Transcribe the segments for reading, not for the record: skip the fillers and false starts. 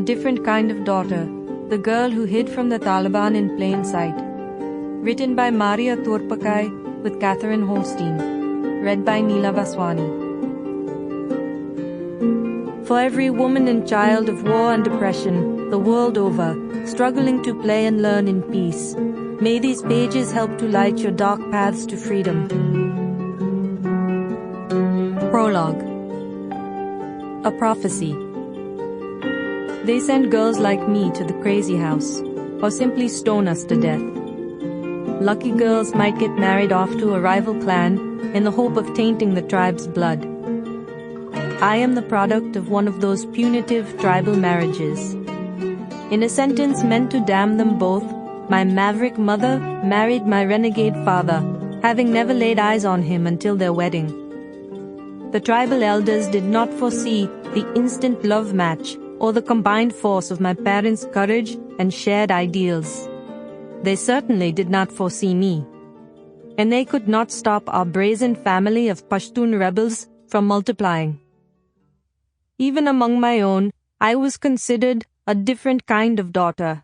Different Kind of Daughter, The Girl Who Hid from the Taliban in Plain Sight. Written by Maria Toorpakai with Katharine Holstein. Read by Neela Vaswani. For every woman and child of war and oppression, the world over, struggling to play and learn in peace, may these pages help to light your dark paths to freedom. Prologue. A prophecy. They send girls like me to the crazy house, or simply stone us to death. Lucky girls might get married off to a rival clan in the hope of tainting the tribe's blood. I am the product of one of those punitive tribal marriages. In a sentence meant to damn them both, my maverick mother married my renegade father, having never laid eyes on him until their wedding. The tribal elders did not foresee the instant love match or the combined force of my parents' courage and shared ideals. They certainly did not foresee me. And they could not stop our brazen family of Pashtun rebels from multiplying. Even among my own, I was considered a different kind of daughter.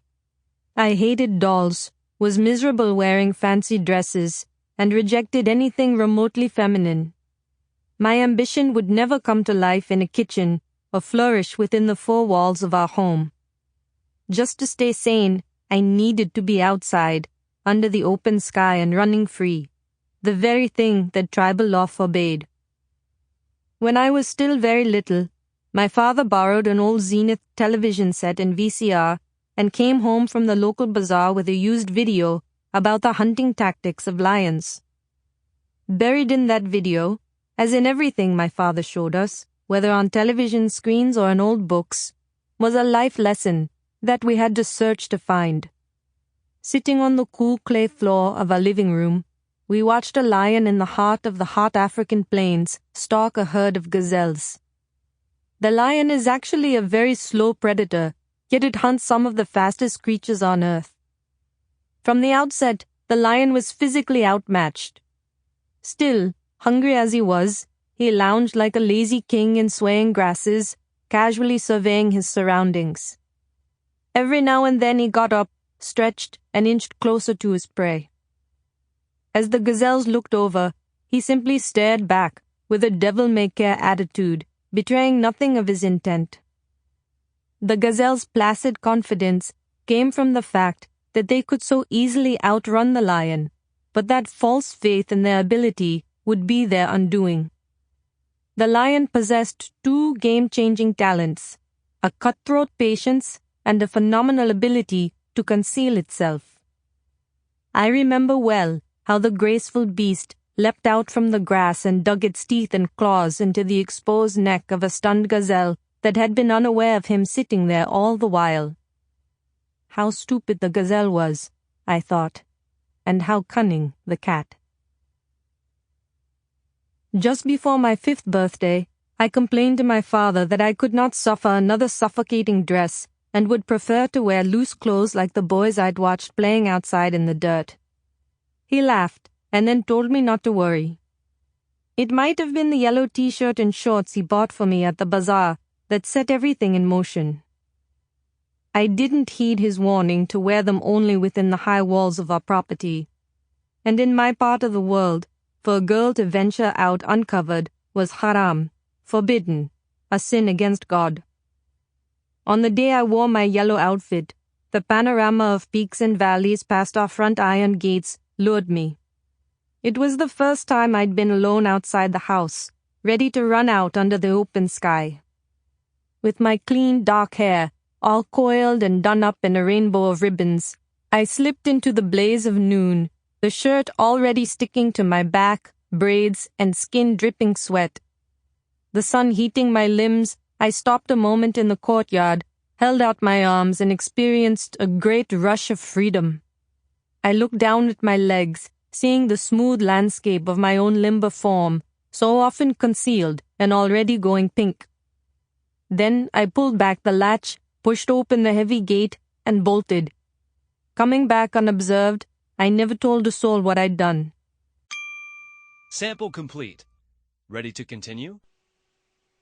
I hated dolls, was miserable wearing fancy dresses, and rejected anything remotely feminine. My ambition would never come to life in a kitchen or flourish within the four walls of our home. Just to stay sane, I needed to be outside, under the open sky and running free, the very thing that tribal law forbade. When I was still very little, my father borrowed an old Zenith television set and VCR and came home from the local bazaar with a used video about the hunting tactics of lions. Buried in that video, as in everything my father showed us, whether on television screens or in old books, was a life lesson that we had to search to find. Sitting on the cool clay floor of our living room, we watched a lion in the heart of the hot African plains stalk a herd of gazelles. The lion is actually a very slow predator, yet it hunts some of the fastest creatures on earth. From the outset, the lion was physically outmatched. Still, hungry as he was, he lounged like a lazy king in swaying grasses, casually surveying his surroundings. Every now and then he got up, stretched, and inched closer to his prey. As the gazelles looked over, he simply stared back with a devil-may-care attitude, betraying nothing of his intent. The gazelles' placid confidence came from the fact that they could so easily outrun the lion, but that false faith in their ability would be their undoing. The lion possessed two game-changing talents, a cutthroat patience and a phenomenal ability to conceal itself. I remember well how the graceful beast leapt out from the grass and dug its teeth and claws into the exposed neck of a stunned gazelle that had been unaware of him sitting there all the while. How stupid the gazelle was, I thought, and how cunning the cat. Just before my 5th birthday, I complained to my father that I could not suffer another suffocating dress and would prefer to wear loose clothes like the boys I'd watched playing outside in the dirt. He laughed and then told me not to worry. It might have been the yellow t-shirt and shorts he bought for me at the bazaar that set everything in motion. I didn't heed his warning to wear them only within the high walls of our property. And in my part of the world, for a girl to venture out uncovered was haram, forbidden, a sin against God. On the day I wore my yellow outfit, the panorama of peaks and valleys past our front iron gates lured me. It was the first time I'd been alone outside the house, ready to run out under the open sky. With my clean, dark hair, all coiled and done up in a rainbow of ribbons, I slipped into the blaze of noon, the shirt already sticking to my back, braids, and skin dripping sweat. The sun heating my limbs, I stopped a moment in the courtyard, held out my arms, and experienced a great rush of freedom. I looked down at my legs, seeing the smooth landscape of my own limber form, so often concealed and already going pink. Then I pulled back the latch, pushed open the heavy gate, and bolted. Coming back unobserved, I never told a soul what I'd done. Sample complete. Ready to continue?